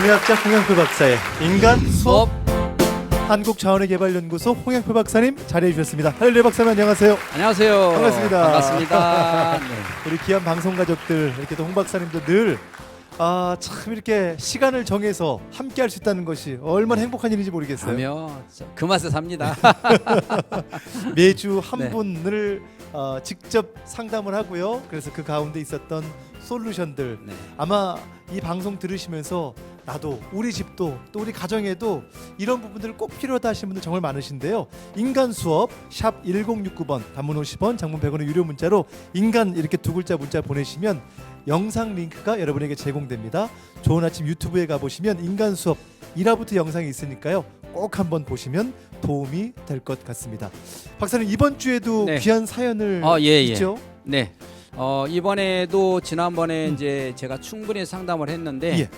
심리학자 홍영표 박사의 인간 수업 한국자원개발연구소 홍영표 박사님 자리해 주셨습니다. 할렐루야 박사님 안녕하세요. 안녕하세요. 반갑습니다. 반갑습니다. 네. 우리 귀한 방송 가족들 이렇게 또 홍 박사님도 늘 참 이렇게 시간을 정해서 함께 할 수 있다는 것이 얼마나 행복한 일인지 모르겠어요. 그러면 그 맛에 삽니다. 매주 한 네. 분을 직접 상담을 하고요. 그래서 그 가운데 있었던 솔루션들 네. 아마 이 방송 들으시면서 나도 우리 집도 또 우리 가정에도 이런 부분들을 꼭 필요하다 하시는 분들 정말 많으신데요. 인간 수업 샵 1069번 단문 50원 장문 100원의 유료 문자로 인간 이렇게 두 글자 문자 보내시면 영상 링크가 여러분에게 제공됩니다. 좋은 아침 유튜브에 가보시면 인간 수업 1화부터 영상이 있으니까요. 꼭 한번 보시면 도움이 될 것 같습니다. 박사님 이번 주에도 네. 귀한 사연을 예. 있죠? 네. 이번에도 지난번에 이제 제가 충분히 상담을 했는데 예.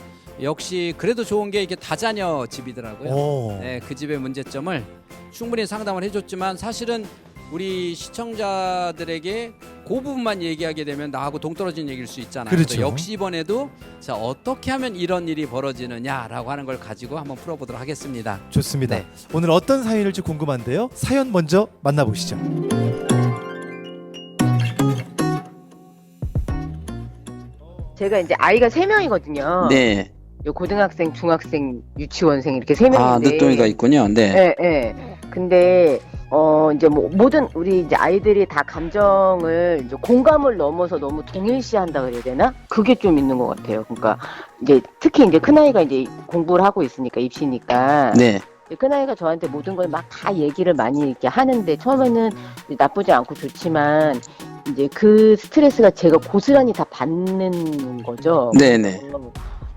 역시 그래도 좋은 게 이게 다자녀 집이더라고요. 오. 네, 그 집의 문제점을 충분히 상담을 해줬지만 사실은 우리 시청자들에게 그 부분만 얘기하게 되면 나하고 동떨어진 얘기일 수 있잖아요. 그렇죠. 그래서 역시 이번에도 자 어떻게 하면 이런 일이 벌어지느냐라고 하는 걸 가지고 한번 풀어보도록 하겠습니다. 좋습니다. 네. 오늘 어떤 사연일지 궁금한데요. 사연 먼저 만나보시죠. 제가 이제 아이가 3명이거든요. 네. 고등학생, 중학생, 유치원생 이렇게 3명인데. 늦둥이가 있군요. 네. 예, 예. 근데 이제 뭐 모든 우리 이제 아이들이 다 감정을 이제 공감을 넘어서 너무 동일시한다 그래야 되나? 그게 좀 있는 것 같아요. 그러니까 이제 특히 이제 큰 아이가 이제 공부를 하고 있으니까 입시니까. 네. 큰 아이가 저한테 모든 걸 막 다 얘기를 많이 이렇게 하는데 처음에는 나쁘지 않고 좋지만 이제 그 스트레스가 제가 고스란히 다 받는 거죠. 네네.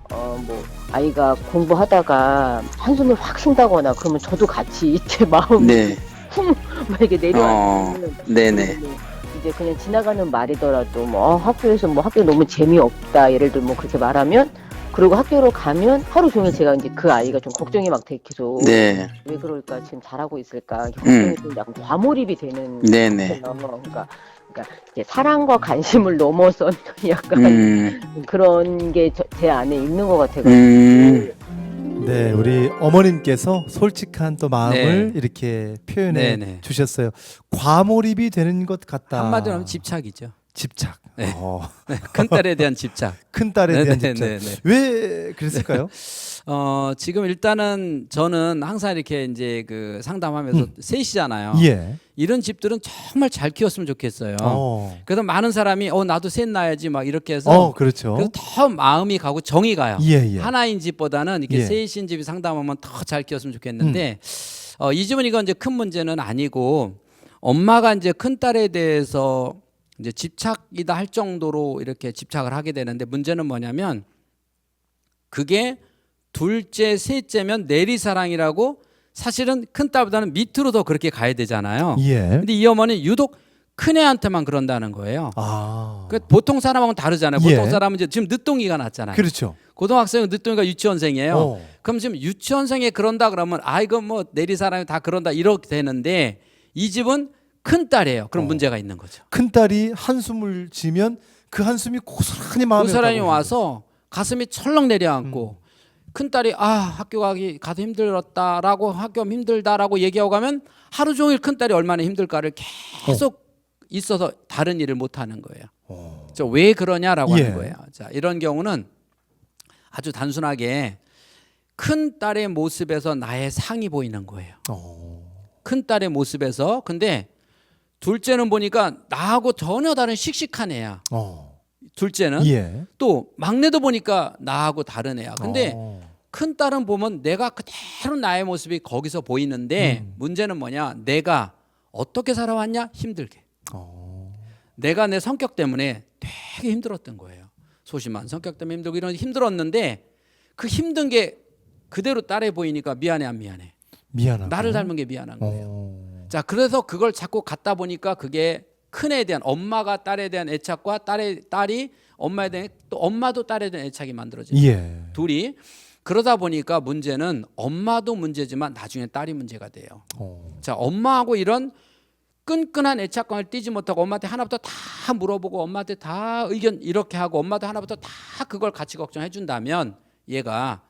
뭐 아이가 공부하다가 한숨을 확 쉰다거나 그러면 저도 같이 제 마음이 네. 막 이렇게 내려앉는. 네네. 이제 그냥 지나가는 말이더라도 뭐 학교에서 뭐 학교 너무 재미없다 예를 들어 뭐 그렇게 말하면 그리고 학교로 가면 하루 종일 제가 이제 그 아이가 좀 걱정이 막 되게 계속 네. 왜 그럴까 지금 잘하고 있을까 걱정이 좀 약간 과몰입이 되는 네네. 그러니까 이제 사랑과 관심을 넘어선 약간 그런 게 제 안에 있는 것 같아요. 네, 우리 어머님께서 솔직한 또 마음을 네. 이렇게 표현해 네네. 주셨어요. 과몰입이 되는 것 같다. 한마디로 하면 집착이죠. 집착. 네. 큰 딸에 대한 집착. 큰 딸에 대한 집착. 네네네. 왜 그랬을까요? 지금 일단은 저는 항상 이렇게 이제 그 상담하면서 셋이잖아요. 예. 이런 집들은 정말 잘 키웠으면 좋겠어요. 그래서 많은 사람이 나도 셋 낳아야지 막 이렇게 해서 그렇죠. 그래서 더 마음이 가고 정이 가요. 예. 하나인 집보다는 이렇게 예. 셋인 집이 상담하면 더 잘 키웠으면 좋겠는데 이 집은 이건 이제 큰 문제는 아니고 엄마가 이제 큰 딸에 대해서 이제 집착이다 할 정도로 이렇게 집착을 하게 되는데 문제는 뭐냐면 그게 둘째, 셋째면 내리사랑이라고 사실은 큰 딸보다는 밑으로 더 그렇게 가야 되잖아요. 예. 근데 이 어머니는 유독 큰 애한테만 그런다는 거예요. 그 보통 사람하고는 다르잖아요. 예. 보통 사람은 이제 지금 늦둥이가 났잖아요. 그렇죠. 고등학생은 늦둥이가 유치원생이에요. 그럼 지금 유치원생에 그런다 그러면 이거 뭐 내리사랑이 다 그런다 이렇게 되는데 이 집은 큰 딸이에요. 그럼 문제가 있는 거죠. 큰 딸이 한숨을 쉬면 그 한숨이 고스란히 마음에 그 사람이 가고 와서 가슴이 철렁 내려앉고 큰 딸이 학교 가도 힘들었다라고 학교 힘들다라고 얘기하고 가면 하루 종일 큰 딸이 얼마나 힘들까를 계속 있어서 다른 일을 못 하는 거예요. 왜 그러냐라고 예. 하는 거예요. 자, 이런 경우는 아주 단순하게 큰 딸의 모습에서 나의 상이 보이는 거예요. 큰 딸의 모습에서. 근데 둘째는 보니까 나하고 전혀 다른 씩씩한 애야. 둘째는 예. 또 막내도 보니까 나하고 다른 애야. 근데 큰 딸은 보면 내가 그대로 나의 모습이 거기서 보이는데 문제는 뭐냐? 내가 어떻게 살아왔냐? 힘들게. 내가 내 성격 때문에 되게 힘들었던 거예요. 소심한 성격 때문에 힘들고 이런 힘들었는데 그 힘든 게 그대로 딸에 보이니까 미안해 안 미안해? 미안하고. 나를 닮은 게 미안한 거예요. 자, 그래서 그걸 자꾸 갖다 보니까 그게 큰 애에 대한 엄마가 딸에 대한 애착과 딸이 엄마에 대한 또 엄마도 딸에 대한 애착이 만들어져요. 예. 둘이 그러다 보니까 문제는 엄마도 문제지만 나중에 딸이 문제가 돼요. 자, 엄마하고 이런 끈끈한 애착관을 띄지 못하고 엄마한테 하나부터 다 물어보고 엄마한테 다 의견 이렇게 하고 엄마도 하나부터 다 그걸 같이 걱정해 준다면 얘가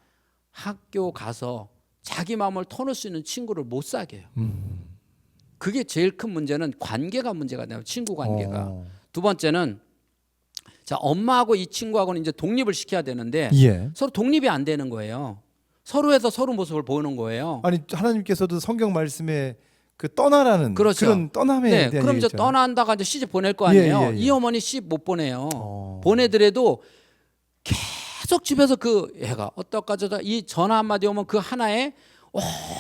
학교 가서 자기 마음을 터놓을 수 있는 친구를 못 사귀어요. 그게 제일 큰 문제는 관계가 문제가 돼요. 친구 관계가. 두 번째는 자, 엄마하고 이 친구하고는 이제 독립을 시켜야 되는데 예. 서로 독립이 안 되는 거예요. 서로에서 서로 모습을 보는 거예요. 아니 하나님께서도 성경 말씀에 그 떠나라는 그렇죠. 그런 떠남에 네, 대한 그럼 이제 얘기죠. 떠난다가 이제 시집 보낼 거 아니에요. 예, 예, 예. 이 어머니 시집 못 보내요. 보내더라도 계속 집에서 그 애가 어떡하저다 이 전화 한마디 오면 그 하나에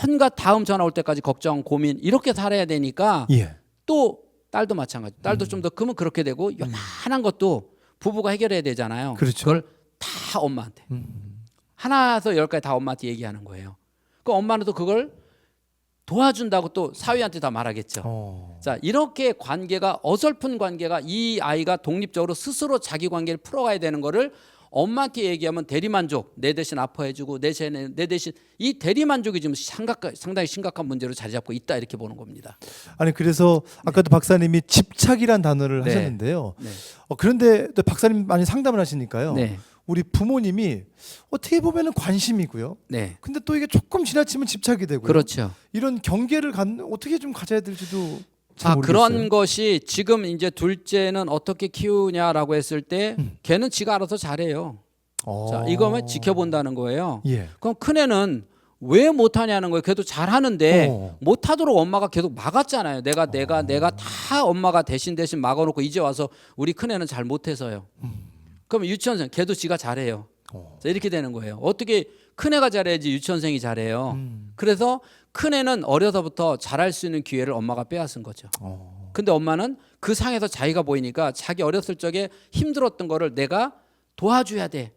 온갖 다음 전화 올 때까지 걱정 고민 이렇게 살아야 되니까 예. 또 딸도 마찬가지. 딸도 좀 더 크면 그렇게 되고 요만한 것도 부부가 해결해야 되잖아요. 그렇죠. 그걸 다 엄마한테 하나에서 열까지 다 엄마한테 얘기하는 거예요. 그 엄마는 또 그걸 도와준다고 또 사위한테 다 말하겠죠. 자, 이렇게 관계가 어설픈 관계가 이 아이가 독립적으로 스스로 자기 관계를 풀어가야 되는 거를 엄마한테 얘기하면 대리만족, 내 대신 아파해주고 내 대신 이 대리만족이 지금 상당히 심각한 문제로 자리 잡고 있다 이렇게 보는 겁니다. 아니 그래서 아까도 박사님이 집착이란 단어를 네. 하셨는데요. 네. 그런데 또 박사님 많이 상담을 하시니까요. 네. 우리 부모님이 어떻게 보면은 관심이고요. 네. 근데 또 이게 조금 지나치면 집착이 되고요. 그렇죠. 이런 경계를 어떻게 좀 가져야 될지도 잘 모르겠어요. 그런 것이 지금 이제 둘째는 어떻게 키우냐라고 했을 때 걔는 지가 알아서 잘해요. 자, 이거만 지켜본다는 거예요. 예. 그럼 큰애는 왜 못하냐는 거예요. 걔도 잘하는데 못하도록 엄마가 계속 막았잖아요. 내가 다 엄마가 대신 막아놓고 이제 와서 우리 큰애는 잘 못해서요. 그럼 유치원생 걔도 지가 잘해요. 자, 이렇게 되는 거예요. 어떻게 큰애가 잘해야지 유치원생이 잘해요. 그래서 큰애는 어려서부터 잘할 수 있는 기회를 엄마가 빼앗은 거죠. 근데 엄마는 그 상에서 자기가 보이니까 자기 어렸을 적에 힘들었던 거를 내가 도와줘야 돼.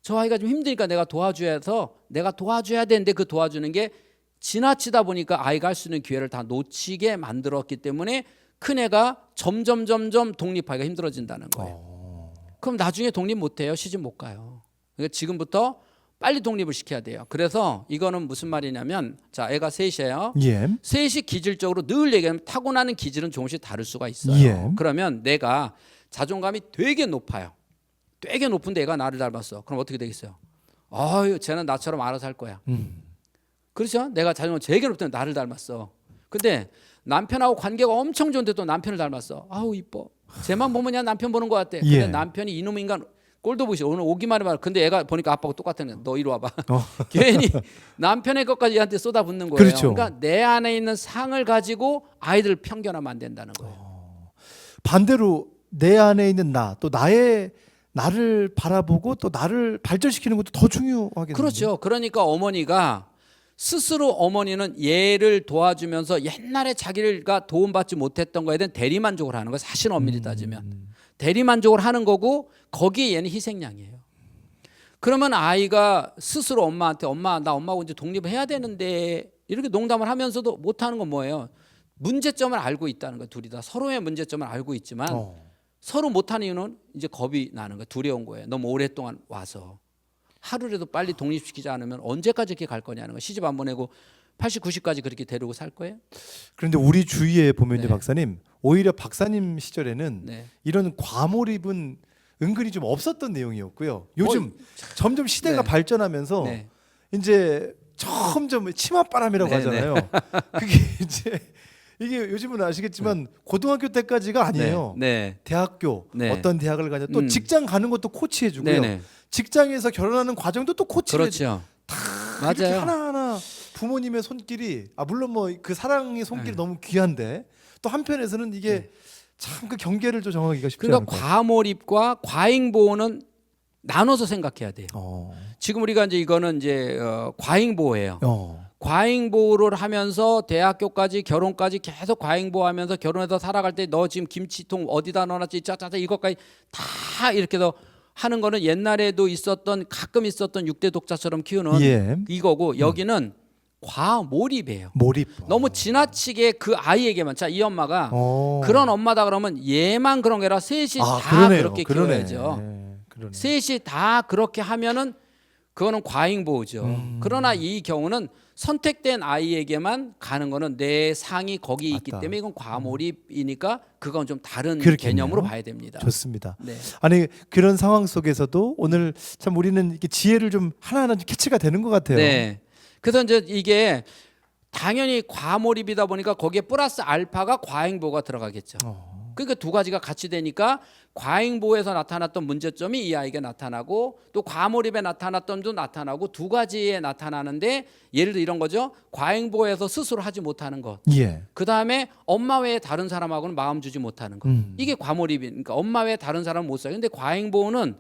저 아이가 좀 힘드니까 내가 도와줘야 되는데 그 도와주는 게 지나치다 보니까 아이가 할 수 있는 기회를 다 놓치게 만들었기 때문에 큰애가 점점 독립하기가 힘들어진다는 거예요. 그럼 나중에 독립 못해요. 시집 못 가요. 그러니까 지금부터 빨리 독립을 시켜야 돼요. 그래서 이거는 무슨 말이냐면 자, 애가 셋이에요. 예. 셋이 기질적으로 늘 얘기하면 타고나는 기질은 조금씩 다를 수가 있어요. 예. 그러면 내가 자존감이 되게 높아요. 되게 높은데 애가 나를 닮았어. 그럼 어떻게 되겠어요? 아유, 쟤는 나처럼 알아서 할 거야. 그렇죠? 내가 자존감 되게 높은데 나를 닮았어. 근데 남편하고 관계가 엄청 좋은데 또 남편을 닮았어. 아우 이뻐. 쟤만 보면 그냥 남편 보는 것 같아. 근데 예. 남편이 이놈 인간 꼴도 보시. 오늘 오기만 해봐. 근데 애가 보니까 아빠하고 똑같은 거야. 너 이리 와봐. 괜히 남편의 것까지 얘한테 쏟아붓는 거예요. 그렇죠. 그러니까 내 안에 있는 상을 가지고 아이들을 편견하면 안 된다는 거예요. 반대로 내 안에 있는 또 나를 바라보고 또 나를 발전시키는 것도 더 중요하겠네요. 그렇죠. 그러니까 어머니가 스스로 어머니는 얘를 도와주면서 옛날에 자기가 도움받지 못했던 거에 대한 대리만족을 하는 거예요. 사실 엄밀히 따지면 대리만족을 하는 거고 거기에 얘는 희생양이에요. 그러면 아이가 스스로 엄마한테 나 엄마하고 이제 독립을 해야 되는데 이렇게 농담을 하면서도 못하는 건 뭐예요? 문제점을 알고 있다는 거예요. 둘이 다 서로의 문제점을 알고 있지만 서로 못하는 이유는 이제 겁이 나는 거예요. 두려운 거예요. 너무 오랫동안 와서. 하루라도 빨리 독립시키지 않으면 언제까지 이렇게 갈 거냐는 거. 시집 안 보내고 80, 90까지 그렇게 데리고 살 거예요? 그런데 우리 주위에 보면 네. 박사님 오히려 박사님 시절에는 네. 이런 과몰입은 은근히 좀 없었던 내용이었고요. 요즘 점점 시대가 네. 발전하면서 네. 이제 점점 치맛바람이라고 네, 하잖아요. 그게 이제 이게 요즘은 아시겠지만 고등학교 때까지가 아니에요. 네. 대학교 네. 어떤 대학을 가냐 또 직장 가는 것도 코치해주고요. 네. 직장에서 결혼하는 과정도 또 코치를 그렇죠. 이렇게 맞아요. 하나하나 부모님의 손길이 물론 뭐 그 사랑의 손길이 너무 귀한데 또 한편에서는 이게 참 그 경계를 좀 정하기가 쉽지 않을 그러니까 것 같아요. 과몰입과 과잉보호는 나눠서 생각해야 돼요. 어. 지금 우리가 이제 이거는 이제 과잉보호예요. 과잉보호를 하면서 대학교까지 결혼까지 계속 과잉보호하면서 결혼해서 살아갈 때 너 지금 김치통 어디다 넣어놨지 짜짜짜 이것까지 다 이렇게 해서 하는 거는 옛날에도 있었던 가끔 있었던 6대 독자처럼 키우는 예. 이거고 여기는 과몰입이에요. 몰입. 너무 지나치게 그 아이에게만 자 이 엄마가 어. 그런 엄마다 그러면 얘만 그런 게 아니라 셋이 다 그러네요. 그렇게 그러네. 키워야죠. 그러네. 셋이 다 그렇게 하면은 그거는 과잉 보호죠. 그러나 이 경우는 선택된 아이에게만 가는 거는 내 상이 거기 있기 맞다. 때문에 이건 과몰입이니까 그건 좀 다른 그렇겠네요. 개념으로 봐야 됩니다. 좋습니다. 네. 아니 그런 상황 속에서도 오늘 참 우리는 이렇게 지혜를 좀 하나하나 좀 캐치가 되는 것 같아요. 네. 그래서 이제 이게 당연히 과몰입이다 보니까 거기에 플러스 알파가 과잉보호가 들어가겠죠. 그러니까 두 가지가 같이 되니까 과잉보호에서 나타났던 문제점이 이 아이에게 나타나고 또 과몰입에 나타났던 점도 나타나고 두 가지에 나타나는데 예를 들어 이런 거죠. 과잉보호에서 스스로 하지 못하는 것. 예. 그 다음에 엄마 외에 다른 사람하고는 마음 주지 못하는 것. 이게 과몰입이니까 엄마 외에 다른 사람은 못 살아요. 근데 과잉보호는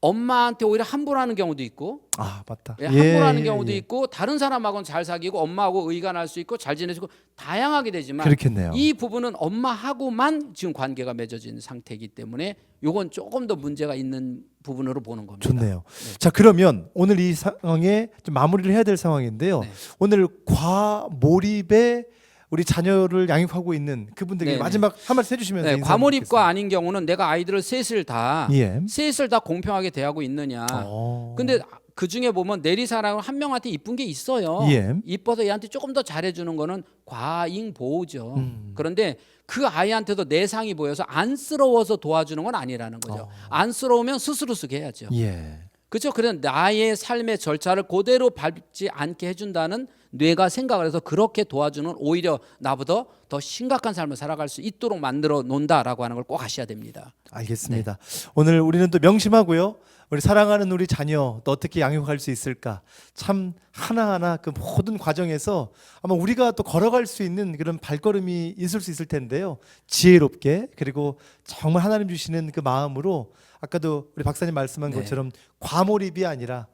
엄마한테 오히려 함부로 하는 경우도 있고 아 맞다. 예, 함부로 하는 경우도 있고 다른 사람하고는 잘 사귀고 엄마하고 의간할 수 있고 잘 지내시고 다양하게 되지만 그렇겠네요. 이 부분은 엄마하고만 지금 관계가 맺어진 상태이기 때문에 요건 조금 더 문제가 있는 부분으로 보는 겁니다. 좋네요. 자 그러면 오늘 이 상황에 좀 마무리를 해야 될 상황인데요. 네. 오늘 과몰입에 우리 자녀를 양육하고 있는 그분들에게 네네. 마지막 한 말씀 해주시면서 네, 인사 과몰입과 아닌 경우는 내가 아이들을 셋을 다 예. 셋을 다 공평하게 대하고 있느냐. 근데 그 중에 보면 내리사랑은 한 명한테 이쁜 게 있어요. 예. 이뻐서 얘한테 조금 더 잘해주는 거는 과잉 보호죠. 그런데 그 아이한테도 내상이 보여서 안쓰러워서 도와주는 건 아니라는 거죠. 안쓰러우면 스스로 쓰게 해야죠. 예. 그렇죠. 그래서 나의 삶의 절차를 그대로 밟지 않게 해준다는 뇌가 생각을 해서 그렇게 도와주는 오히려 나보다 더 심각한 삶을 살아갈 수 있도록 만들어 놓는다라고 하는 걸 꼭 아셔야 됩니다. 알겠습니다. 오늘 우리는 또 명심하고요. 우리 사랑하는 우리 자녀 또 어떻게 양육할 수 있을까? 참 하나하나 그 모든 과정에서 아마 우리가 또 걸어갈 수 있는 그런 발걸음이 있을 수 있을 텐데요. 지혜롭게 그리고 정말 하나님 주시는 그 마음으로 아까도 우리 박사님 말씀한 네. 것처럼 과몰입이 아니라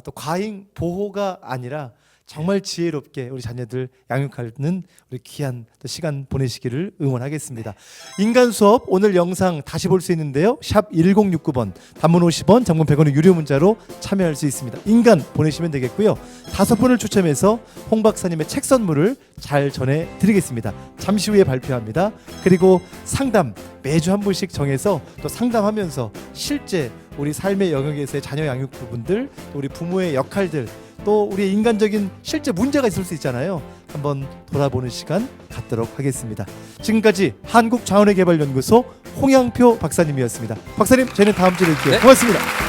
또 과잉 보호가 아니라 정말 지혜롭게 우리 자녀들 양육하는 우리 귀한 또 시간 보내시기를 응원하겠습니다. 인간 수업 오늘 영상 다시 볼 수 있는데요. 샵 1069번 단문 50원 장문 100원의 유료 문자로 참여할 수 있습니다. 인간 보내시면 되겠고요. 5분을 추첨해서 홍 박사님의 책 선물을 잘 전해드리겠습니다. 잠시 후에 발표합니다. 그리고 상담 매주 한 분씩 정해서 또 상담하면서 실제 우리 삶의 영역에서의 자녀 양육 부분들 또 우리 부모의 역할들 또 우리의 인간적인 실제 문제가 있을 수 있잖아요. 한번 돌아보는 시간 갖도록 하겠습니다. 지금까지 한국자원의개발연구소 홍양표 박사님이었습니다. 박사님 저희는 다음 주에 뵐게요. 네. 고맙습니다.